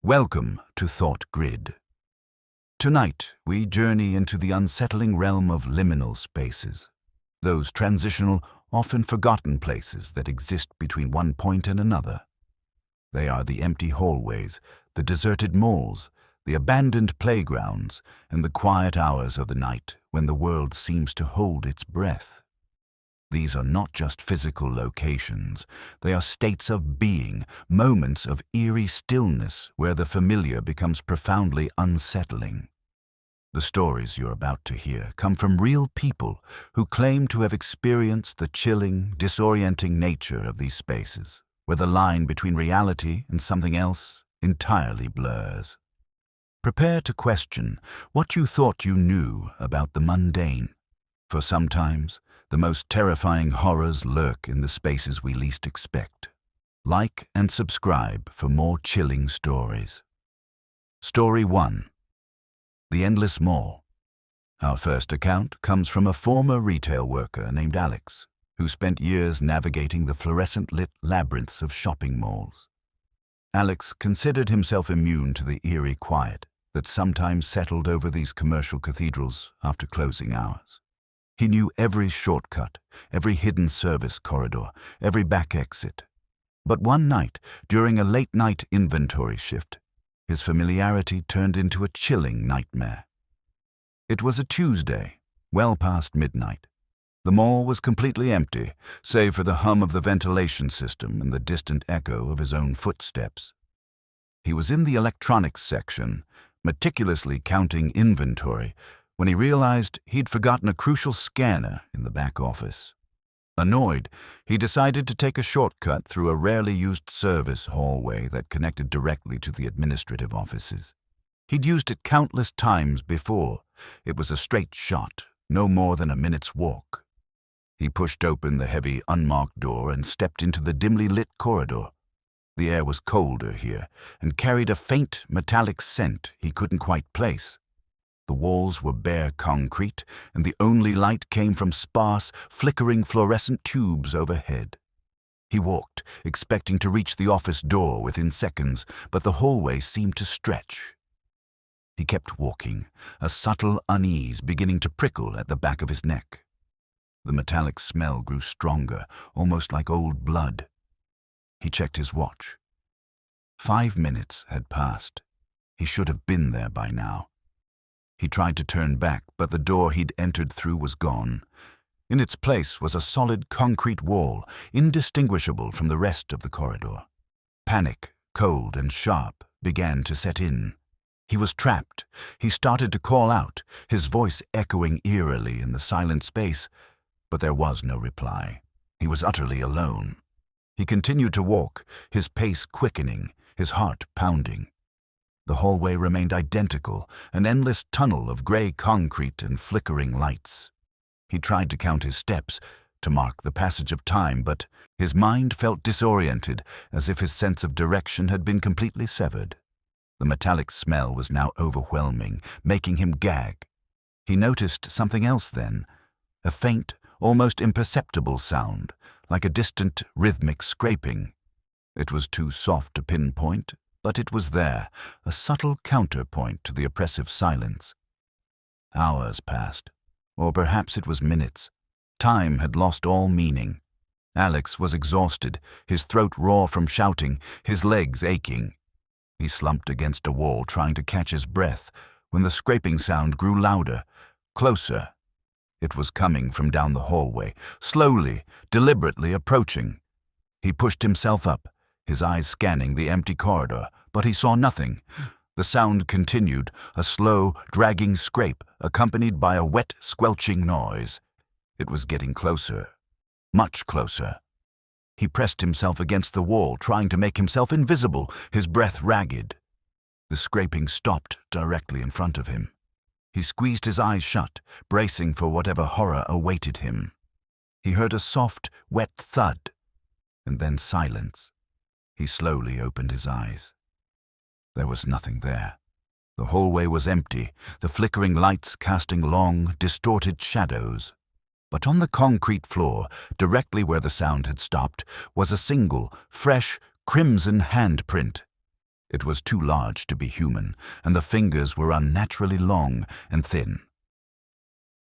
Welcome to Thought Grid. Tonight, we journey into the unsettling realm of liminal spaces, those transitional, often forgotten places that exist between one point and another. They are the empty hallways, the deserted malls, the abandoned playgrounds, and the quiet hours of the night when the world seems to hold its breath. These are not just physical locations, they are states of being, moments of eerie stillness where the familiar becomes profoundly unsettling. The stories you're about to hear come from real people who claim to have experienced the chilling, disorienting nature of these spaces, where the line between reality and something else entirely blurs. Prepare to question what you thought you knew about the mundane, for sometimes the most terrifying horrors lurk in the spaces we least expect. Like and subscribe for more chilling stories. Story 1. The Endless Mall. Our first account comes from a former retail worker named Alex, who spent years navigating the fluorescent-lit labyrinths of shopping malls. Alex considered himself immune to the eerie quiet that sometimes settled over these commercial cathedrals after closing hours. He knew every shortcut, every hidden service corridor, every back exit. But one night, during a late-night inventory shift, his familiarity turned into a chilling nightmare. It was a Tuesday, well past midnight. The mall was completely empty, save for the hum of the ventilation system and the distant echo of his own footsteps. He was in the electronics section, meticulously counting inventory, when he realized he'd forgotten a crucial scanner in the back office. Annoyed, he decided to take a shortcut through a rarely used service hallway that connected directly to the administrative offices. He'd used it countless times before. It was a straight shot, no more than a minute's walk. He pushed open the heavy, unmarked door and stepped into the dimly lit corridor. The air was colder here and carried a faint, metallic scent he couldn't quite place. The walls were bare concrete, and the only light came from sparse, flickering fluorescent tubes overhead. He walked, expecting to reach the office door within seconds, but the hallway seemed to stretch. He kept walking, a subtle unease beginning to prickle at the back of his neck. The metallic smell grew stronger, almost like old blood. He checked his watch. 5 minutes had passed. He should have been there by now. He tried to turn back, but the door he'd entered through was gone. In its place was a solid concrete wall, indistinguishable from the rest of the corridor. Panic, cold and sharp, began to set in. He was trapped. He started to call out, his voice echoing eerily in the silent space, but there was no reply. He was utterly alone. He continued to walk, his pace quickening, his heart pounding. The hallway remained identical, an endless tunnel of gray concrete and flickering lights. He tried to count his steps, to mark the passage of time, but his mind felt disoriented, as if his sense of direction had been completely severed. The metallic smell was now overwhelming, making him gag. He noticed something else then, a faint, almost imperceptible sound, like a distant, rhythmic scraping. It was too soft to pinpoint, but it was there, a subtle counterpoint to the oppressive silence. Hours passed, or perhaps it was minutes. Time had lost all meaning. Alex was exhausted, his throat raw from shouting, his legs aching. He slumped against a wall trying to catch his breath when the scraping sound grew louder, closer. It was coming from down the hallway, slowly, deliberately approaching. He pushed himself up, his eyes scanning the empty corridor, but he saw nothing. The sound continued, a slow, dragging scrape accompanied by a wet, squelching noise. It was getting closer, much closer. He pressed himself against the wall, trying to make himself invisible, his breath ragged. The scraping stopped directly in front of him. He squeezed his eyes shut, bracing for whatever horror awaited him. He heard a soft, wet thud, and then silence. He slowly opened his eyes. There was nothing there. The hallway was empty, the flickering lights casting long, distorted shadows. But on the concrete floor, directly where the sound had stopped, was a single, fresh, crimson handprint. It was too large to be human, and the fingers were unnaturally long and thin.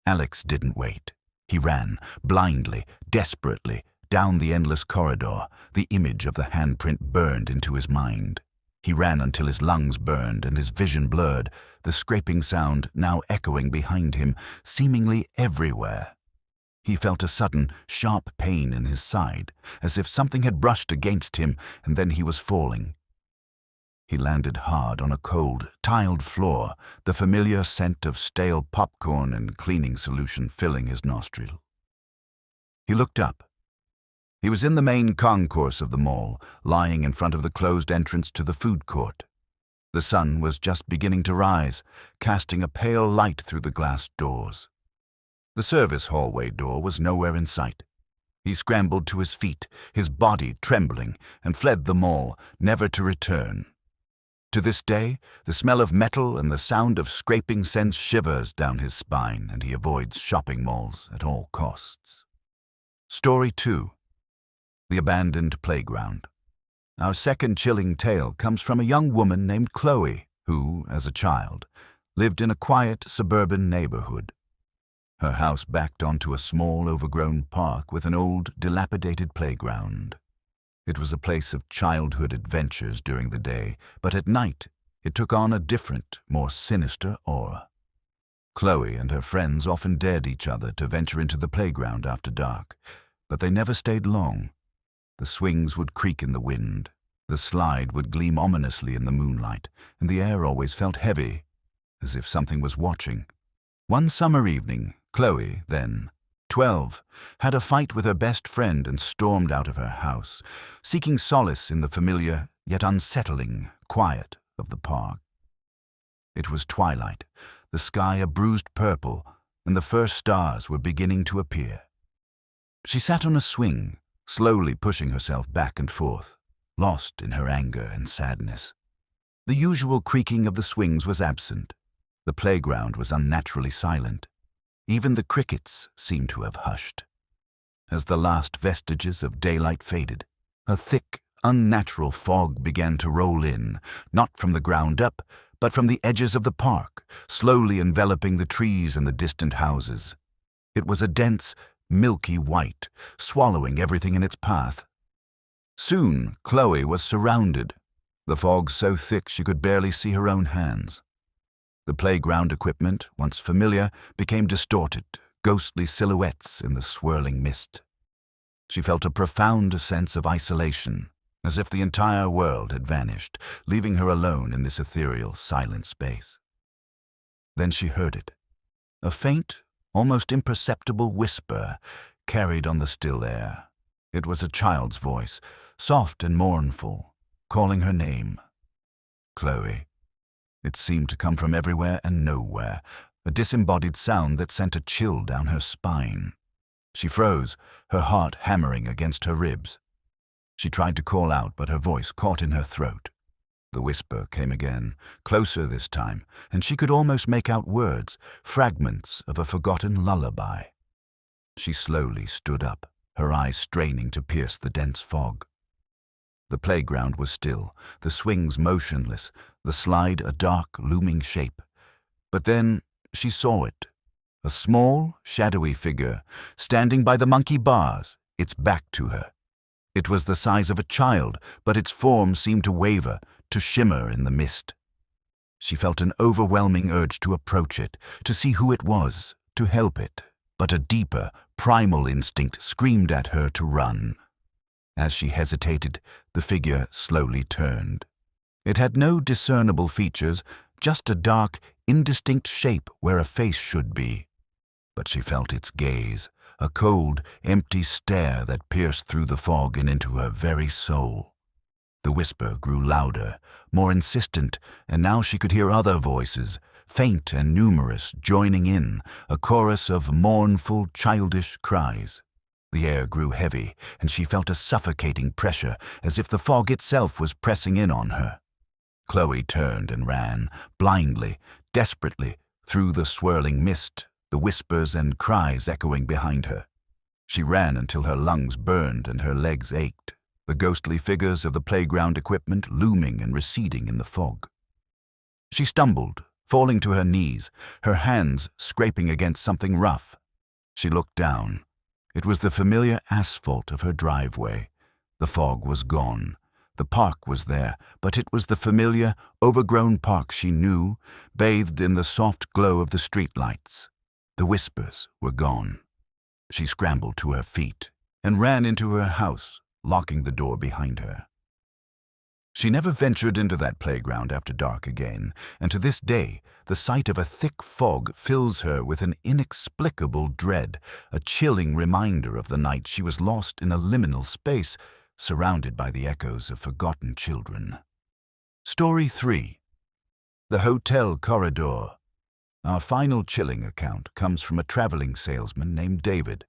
Alex didn't wait. He ran, blindly, desperately, down the endless corridor. The image of the handprint burned into his mind. He ran until his lungs burned and his vision blurred, the scraping sound now echoing behind him, seemingly everywhere. He felt a sudden, sharp pain in his side, as if something had brushed against him, and then he was falling. He landed hard on a cold, tiled floor, the familiar scent of stale popcorn and cleaning solution filling his nostril. He looked up. He was in the main concourse of the mall, lying in front of the closed entrance to the food court. The sun was just beginning to rise, casting a pale light through the glass doors. The service hallway door was nowhere in sight. He scrambled to his feet, his body trembling, and fled the mall, never to return. To this day, the smell of metal and the sound of scraping sends shivers down his spine, and he avoids shopping malls at all costs. Story 2. The Abandoned Playground. Our second chilling tale comes from a young woman named Chloe, who, as a child, lived in a quiet suburban neighborhood. Her house backed onto a small, overgrown park with an old, dilapidated playground. It was a place of childhood adventures during the day, but at night it took on a different, more sinister aura. Chloe and her friends often dared each other to venture into the playground after dark, but they never stayed long. The swings would creak in the wind, the slide would gleam ominously in the moonlight, and the air always felt heavy, as if something was watching. One summer evening, Chloe, then 12, had a fight with her best friend and stormed out of her house, seeking solace in the familiar, yet unsettling, quiet of the park. It was twilight, the sky a bruised purple, and the first stars were beginning to appear. She sat on a swing, slowly pushing herself back and forth, lost in her anger and sadness. The usual creaking of the swings was absent. The playground was unnaturally silent. Even the crickets seemed to have hushed. As the last vestiges of daylight faded, a thick, unnatural fog began to roll in, not from the ground up, but from the edges of the park, slowly enveloping the trees and the distant houses. It was a dense, milky white, swallowing everything in its path. Soon, Chloe was surrounded, the fog so thick she could barely see her own hands. The playground equipment, once familiar, became distorted, ghostly silhouettes in the swirling mist. She felt a profound sense of isolation, as if the entire world had vanished, leaving her alone in this ethereal, silent space. Then she heard it, a faint, almost imperceptible whisper carried on the still air. It was a child's voice, soft and mournful, calling her name. Chloe. It seemed to come from everywhere and nowhere, a disembodied sound that sent a chill down her spine. She froze, her heart hammering against her ribs. She tried to call out, but her voice caught in her throat. The whisper came again, closer this time, and she could almost make out words, fragments of a forgotten lullaby. She slowly stood up, her eyes straining to pierce the dense fog. The playground was still, the swings motionless, the slide a dark, looming shape. But then she saw it, a small, shadowy figure, standing by the monkey bars, its back to her. It was the size of a child, but its form seemed to waver, to shimmer in the mist. She felt an overwhelming urge to approach it, to see who it was, to help it, but a deeper, primal instinct screamed at her to run. As she hesitated, the figure slowly turned. It had no discernible features, just a dark, indistinct shape where a face should be. But she felt its gaze, a cold, empty stare that pierced through the fog and into her very soul. The whisper grew louder, more insistent, and now she could hear other voices, faint and numerous, joining in, a chorus of mournful, childish cries. The air grew heavy, and she felt a suffocating pressure, as if the fog itself was pressing in on her. Chloe turned and ran, blindly, desperately, through the swirling mist, the whispers and cries echoing behind her. She ran until her lungs burned and her legs ached. the ghostly figures of the playground equipment looming and receding in the fog. She stumbled, falling to her knees, her hands scraping against something rough. She looked down. It was the familiar asphalt of her driveway. The fog was gone. The park was there, but it was the familiar, overgrown park she knew, bathed in the soft glow of the streetlights. The whispers were gone. She scrambled to her feet and ran into her house, locking the door behind her. She never ventured into that playground after dark again, and to this day, the sight of a thick fog fills her with an inexplicable dread, a chilling reminder of the night she was lost in a liminal space, surrounded by the echoes of forgotten children. Story 3. The Hotel Corridor. Our final chilling account comes from a traveling salesman named David,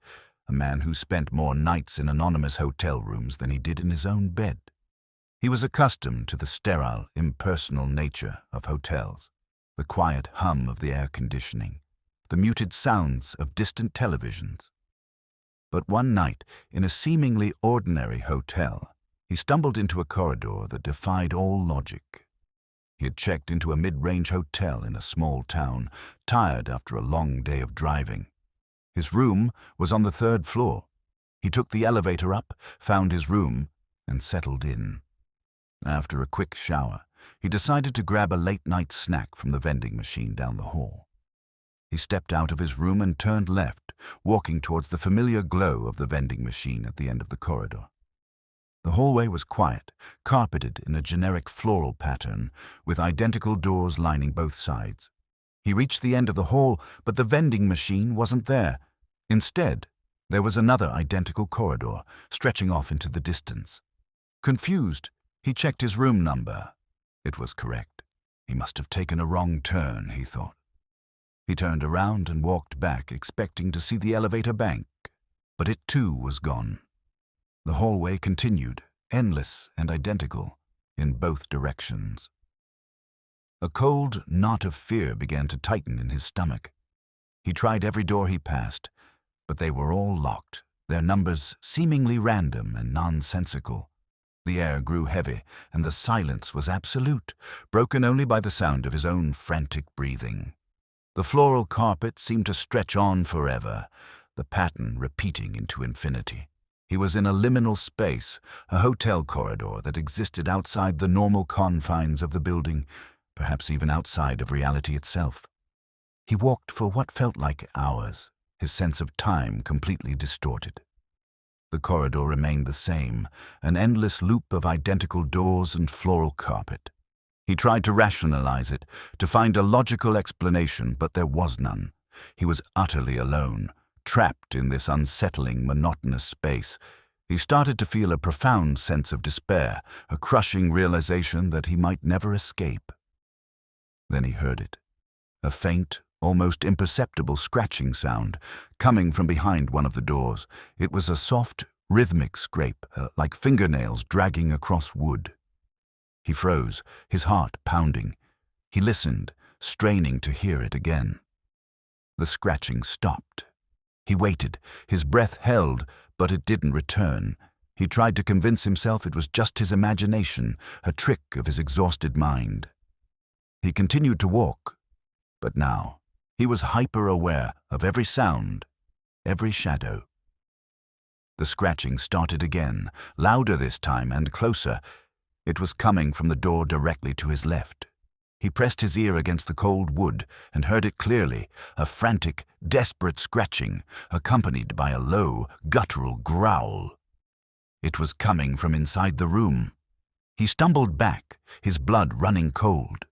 a man who spent more nights in anonymous hotel rooms than he did in his own bed. He was accustomed to the sterile, impersonal nature of hotels, the quiet hum of the air conditioning, the muted sounds of distant televisions. But one night, in a seemingly ordinary hotel, he stumbled into a corridor that defied all logic. He had checked into a mid-range hotel in a small town, tired after a long day of driving. His room was on the 3rd floor. He took the elevator up, found his room, and settled in. After a quick shower, he decided to grab a late-night snack from the vending machine down the hall. He stepped out of his room and turned left, walking towards the familiar glow of the vending machine at the end of the corridor. The hallway was quiet, carpeted in a generic floral pattern, with identical doors lining both sides. He reached the end of the hall, but the vending machine wasn't there. Instead, there was another identical corridor, stretching off into the distance. Confused, he checked his room number. It was correct. He must have taken a wrong turn, he thought. He turned around and walked back, expecting to see the elevator bank, but it too was gone. The hallway continued, endless and identical, in both directions. A cold knot of fear began to tighten in his stomach. He tried every door he passed, but they were all locked, their numbers seemingly random and nonsensical. The air grew heavy, and the silence was absolute, broken only by the sound of his own frantic breathing. The floral carpet seemed to stretch on forever, the pattern repeating into infinity. He was in a liminal space, a hotel corridor that existed outside the normal confines of the building, perhaps even outside of reality itself. He walked for what felt like hours, his sense of time completely distorted. The corridor remained the same, an endless loop of identical doors and floral carpet. He tried to rationalize it, to find a logical explanation, but there was none. He was utterly alone, trapped in this unsettling, monotonous space. He started to feel a profound sense of despair, a crushing realization that he might never escape. Then he heard it, a faint, almost imperceptible scratching sound, coming from behind one of the doors. It was a soft, rhythmic scrape, like fingernails dragging across wood. He froze, his heart pounding. He listened, straining to hear it again. The scratching stopped. He waited, his breath held, but it didn't return. He tried to convince himself it was just his imagination, a trick of his exhausted mind. He continued to walk, but now he was hyper-aware of every sound, every shadow. The scratching started again, louder this time and closer. It was coming from the door directly to his left. He pressed his ear against the cold wood and heard it clearly, a frantic, desperate scratching, accompanied by a low, guttural growl. It was coming from inside the room. He stumbled back, his blood running cold.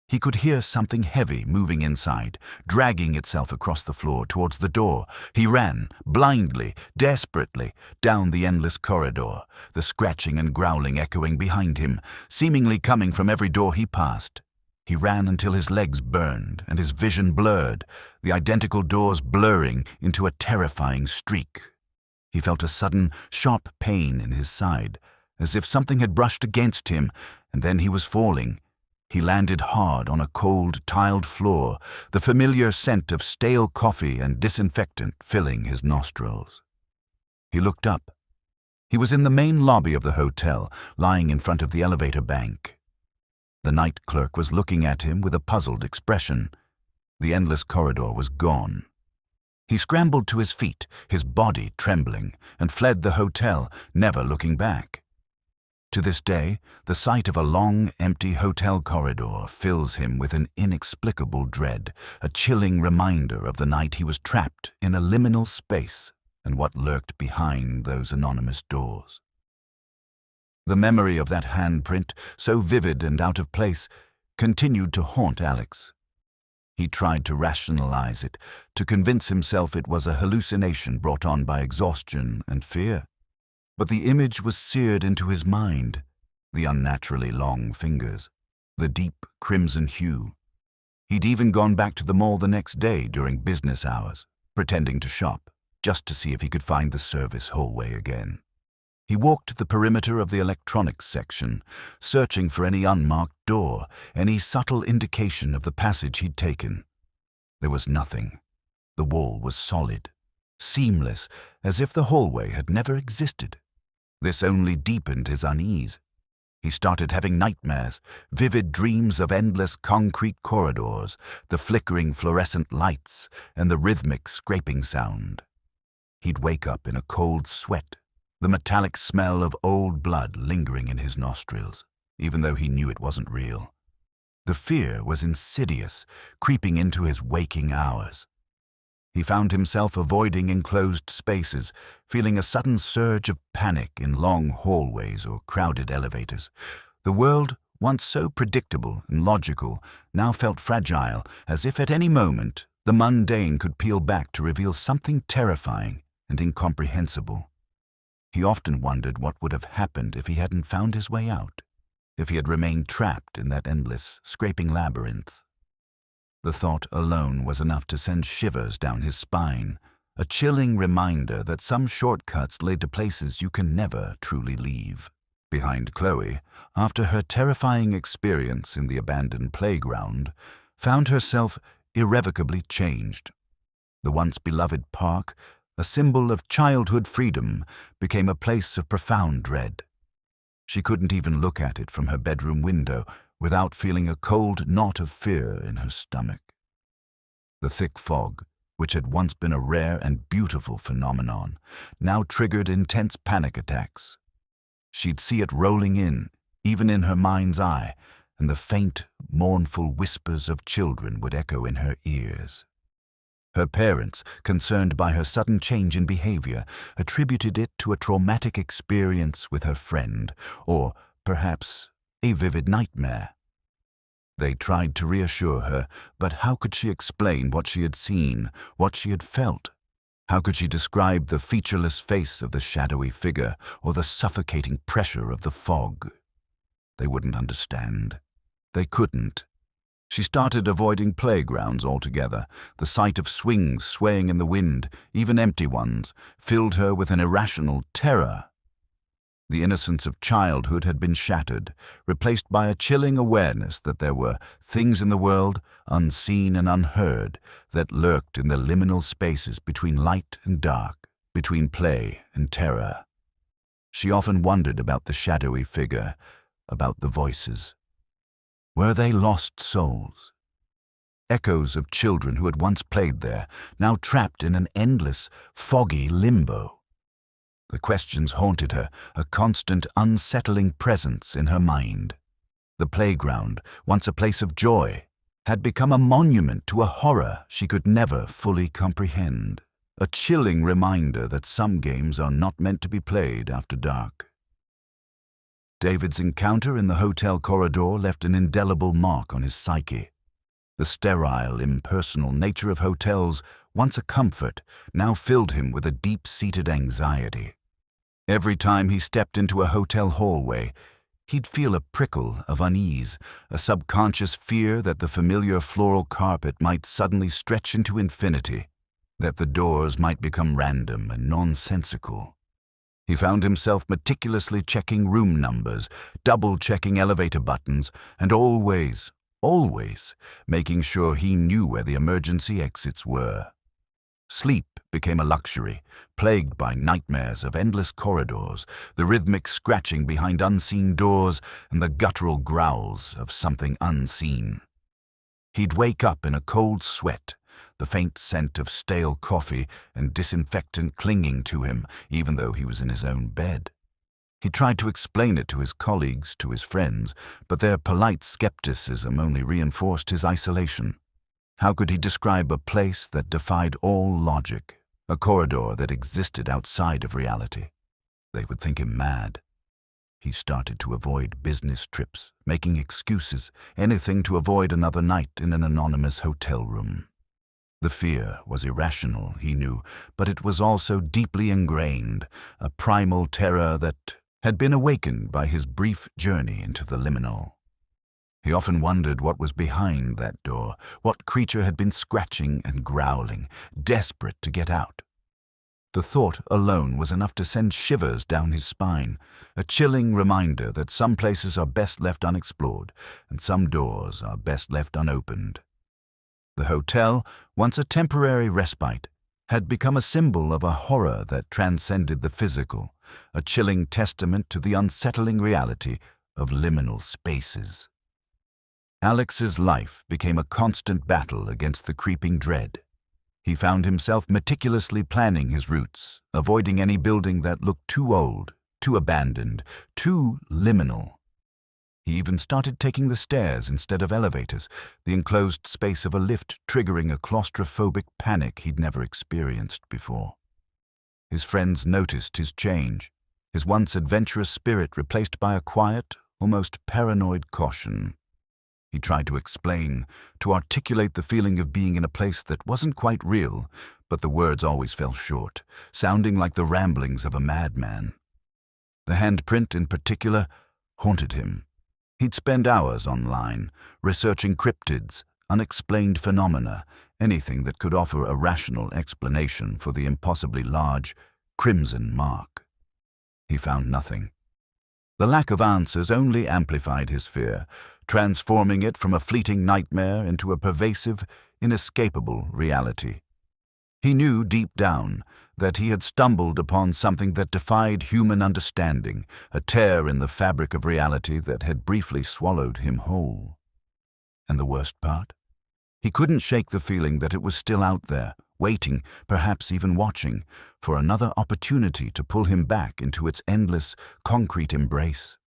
He could hear something heavy moving inside, dragging itself across the floor towards the door. He ran, blindly, desperately, down the endless corridor, the scratching and growling echoing behind him, seemingly coming from every door he passed. He ran until his legs burned and his vision blurred, the identical doors blurring into a terrifying streak. He felt a sudden, sharp pain in his side, as if something had brushed against him, and then he was falling. He landed hard on a cold, tiled floor, the familiar scent of stale coffee and disinfectant filling his nostrils. He looked up. He was in the main lobby of the hotel, lying in front of the elevator bank. The night clerk was looking at him with a puzzled expression. The endless corridor was gone. He scrambled to his feet, his body trembling, and fled the hotel, never looking back. To this day, the sight of a long, empty hotel corridor fills him with an inexplicable dread, a chilling reminder of the night he was trapped in a liminal space and what lurked behind those anonymous doors. The memory of that handprint, so vivid and out of place, continued to haunt Alex. He tried to rationalize it, to convince himself it was a hallucination brought on by exhaustion and fear. But the image was seared into his mind, the unnaturally long fingers, the deep crimson hue. He'd even gone back to the mall the next day during business hours, pretending to shop, just to see if he could find the service hallway again. He walked the perimeter of the electronics section, searching for any unmarked door, any subtle indication of the passage he'd taken. There was nothing. The wall was solid, seamless, as if the hallway had never existed. This only deepened his unease. He started having nightmares, vivid dreams of endless concrete corridors, the flickering fluorescent lights, and the rhythmic scraping sound. He'd wake up in a cold sweat, the metallic smell of old blood lingering in his nostrils, even though he knew it wasn't real. The fear was insidious, creeping into his waking hours. He found himself avoiding enclosed spaces, feeling a sudden surge of panic in long hallways or crowded elevators. The world, once so predictable and logical, now felt fragile, as if at any moment the mundane could peel back to reveal something terrifying and incomprehensible. He often wondered what would have happened if he hadn't found his way out, if he had remained trapped in that endless, scraping labyrinth. The thought alone was enough to send shivers down his spine, a chilling reminder that some shortcuts lead to places you can never truly leave. Behind Chloe, after her terrifying experience in the abandoned playground, found herself irrevocably changed. The once beloved park, a symbol of childhood freedom, became a place of profound dread. She couldn't even look at it from her bedroom window without feeling a cold knot of fear in her stomach. The thick fog, which had once been a rare and beautiful phenomenon, now triggered intense panic attacks. She'd see it rolling in, even in her mind's eye, and the faint, mournful whispers of children would echo in her ears. Her parents, concerned by her sudden change in behavior, attributed it to a traumatic experience with her friend, or perhaps a vivid nightmare. They tried to reassure her, but how could she explain what she had seen, what she had felt? How could she describe the featureless face of the shadowy figure, or the suffocating pressure of the fog? They wouldn't understand. They couldn't. She started avoiding playgrounds altogether. The sight of swings swaying in the wind, even empty ones, filled her with an irrational terror. The innocence of childhood had been shattered, replaced by a chilling awareness that there were things in the world, unseen and unheard, that lurked in the liminal spaces between light and dark, between play and terror. She often wondered about the shadowy figure, about the voices. Were they lost souls? Echoes of children who had once played there, now trapped in an endless, foggy limbo. The questions haunted her, a constant, unsettling presence in her mind. The playground, once a place of joy, had become a monument to a horror she could never fully comprehend, a chilling reminder that some games are not meant to be played after dark. David's encounter in the hotel corridor left an indelible mark on his psyche. The sterile, impersonal nature of hotels, once a comfort, now filled him with a deep-seated anxiety. Every time he stepped into a hotel hallway, he'd feel a prickle of unease, a subconscious fear that the familiar floral carpet might suddenly stretch into infinity, that the doors might become random and nonsensical. He found himself meticulously checking room numbers, double-checking elevator buttons, and always making sure he knew where the emergency exits were. Sleep became a luxury, plagued by nightmares of endless corridors, the rhythmic scratching behind unseen doors, and the guttural growls of something unseen. He'd wake up in a cold sweat, the faint scent of stale coffee and disinfectant clinging to him, even though he was in his own bed. He tried to explain it to his colleagues, to his friends, but their polite skepticism only reinforced his isolation. How could he describe a place that defied all logic, a corridor that existed outside of reality? They would think him mad. He started to avoid business trips, making excuses, anything to avoid another night in an anonymous hotel room. The fear was irrational, he knew, but it was also deeply ingrained, a primal terror that had been awakened by his brief journey into the liminal. He often wondered what was behind that door, what creature had been scratching and growling, desperate to get out. The thought alone was enough to send shivers down his spine, a chilling reminder that some places are best left unexplored, and some doors are best left unopened. The hotel, once a temporary respite, had become a symbol of a horror that transcended the physical, a chilling testament to the unsettling reality of liminal spaces. Alex's life became a constant battle against the creeping dread. He found himself meticulously planning his routes, avoiding any building that looked too old, too abandoned, too liminal. He even started taking the stairs instead of elevators, the enclosed space of a lift triggering a claustrophobic panic he'd never experienced before. His friends noticed his change, his once adventurous spirit replaced by a quiet, almost paranoid caution. He tried to explain, to articulate the feeling of being in a place that wasn't quite real, but the words always fell short, sounding like the ramblings of a madman. The handprint, in particular, haunted him. He'd spend hours online, researching cryptids, unexplained phenomena, anything that could offer a rational explanation for the impossibly large, crimson mark. He found nothing. The lack of answers only amplified his fear, transforming it from a fleeting nightmare into a pervasive, inescapable reality. He knew deep down that he had stumbled upon something that defied human understanding, a tear in the fabric of reality that had briefly swallowed him whole. And the worst part? He couldn't shake the feeling that it was still out there, waiting, perhaps even watching, for another opportunity to pull him back into its endless, concrete embrace.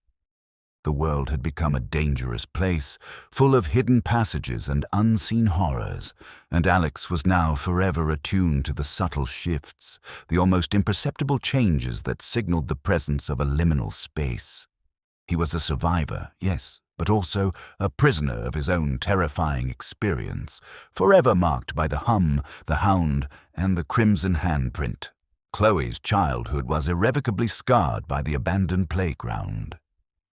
The world had become a dangerous place, full of hidden passages and unseen horrors, and Alex was now forever attuned to the subtle shifts, the almost imperceptible changes that signaled the presence of a liminal space. He was a survivor, yes, but also a prisoner of his own terrifying experience, forever marked by the hum, the hound, and the crimson handprint. Chloe's childhood was irrevocably scarred by the abandoned playground.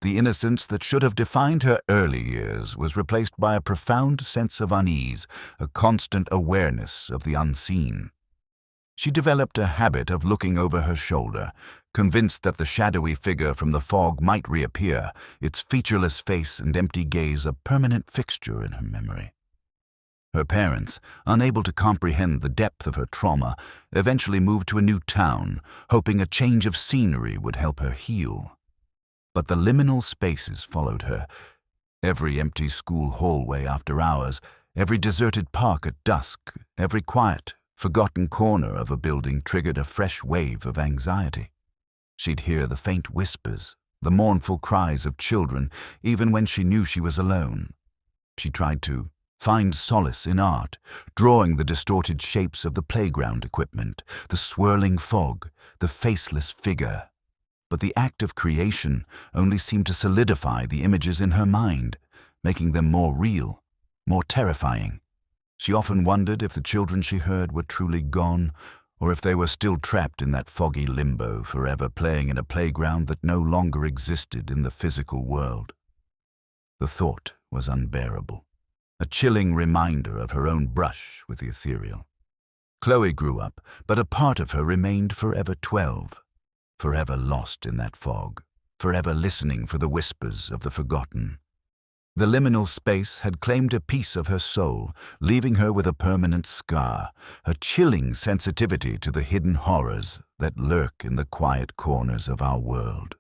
The innocence that should have defined her early years was replaced by a profound sense of unease, a constant awareness of the unseen. She developed a habit of looking over her shoulder, convinced that the shadowy figure from the fog might reappear, its featureless face and empty gaze a permanent fixture in her memory. Her parents, unable to comprehend the depth of her trauma, eventually moved to a new town, hoping a change of scenery would help her heal. But the liminal spaces followed her. Every empty school hallway after hours, every deserted park at dusk, every quiet, forgotten corner of a building triggered a fresh wave of anxiety. She'd hear the faint whispers, the mournful cries of children, even when she knew she was alone. She tried to find solace in art, drawing the distorted shapes of the playground equipment, the swirling fog, the faceless figure. But the act of creation only seemed to solidify the images in her mind, making them more real, more terrifying. She often wondered if the children she heard were truly gone, or if they were still trapped in that foggy limbo, forever playing in a playground that no longer existed in the physical world. The thought was unbearable, a chilling reminder of her own brush with the ethereal. Chloe grew up, but a part of her remained forever 12. Forever lost in that fog, forever listening for the whispers of the forgotten. The liminal space had claimed a piece of her soul, leaving her with a permanent scar, a chilling sensitivity to the hidden horrors that lurk in the quiet corners of our world.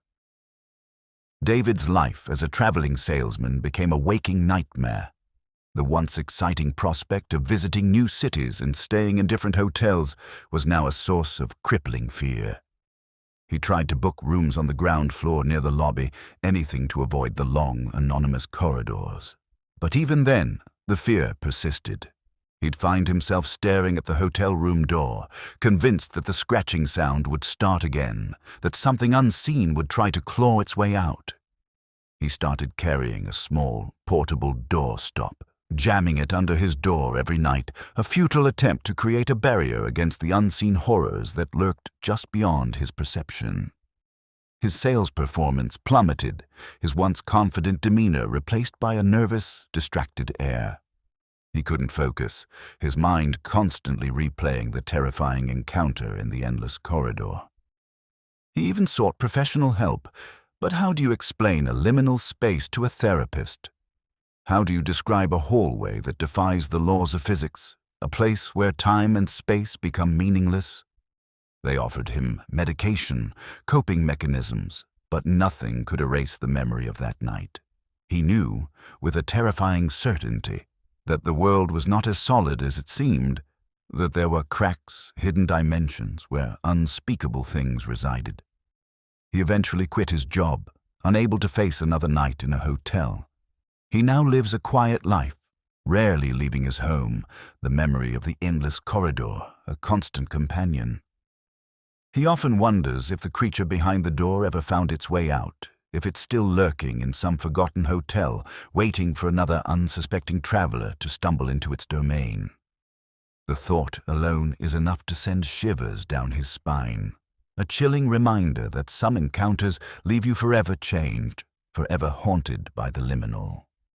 David's life as a traveling salesman became a waking nightmare. The once exciting prospect of visiting new cities and staying in different hotels was now a source of crippling fear. He tried to book rooms on the ground floor near the lobby, anything to avoid the long, anonymous corridors. But even then, the fear persisted. He'd find himself staring at the hotel room door, convinced that the scratching sound would start again, that something unseen would try to claw its way out. He started carrying a small, portable doorstop, jamming it under his door every night, a futile attempt to create a barrier against the unseen horrors that lurked just beyond his perception. His sales performance plummeted, his once confident demeanor replaced by a nervous, distracted air. He couldn't focus, his mind constantly replaying the terrifying encounter in the endless corridor. He even sought professional help, but how do you explain a liminal space to a therapist? How do you describe a hallway that defies the laws of physics, a place where time and space become meaningless? They offered him medication, coping mechanisms, but nothing could erase the memory of that night. He knew, with a terrifying certainty, that the world was not as solid as it seemed, that there were cracks, hidden dimensions where unspeakable things resided. He eventually quit his job, unable to face another night in a hotel. He now lives a quiet life, rarely leaving his home, the memory of the endless corridor, a constant companion. He often wonders if the creature behind the door ever found its way out, if it's still lurking in some forgotten hotel, waiting for another unsuspecting traveler to stumble into its domain. The thought alone is enough to send shivers down his spine, a chilling reminder that some encounters leave you forever changed, forever haunted by the liminal.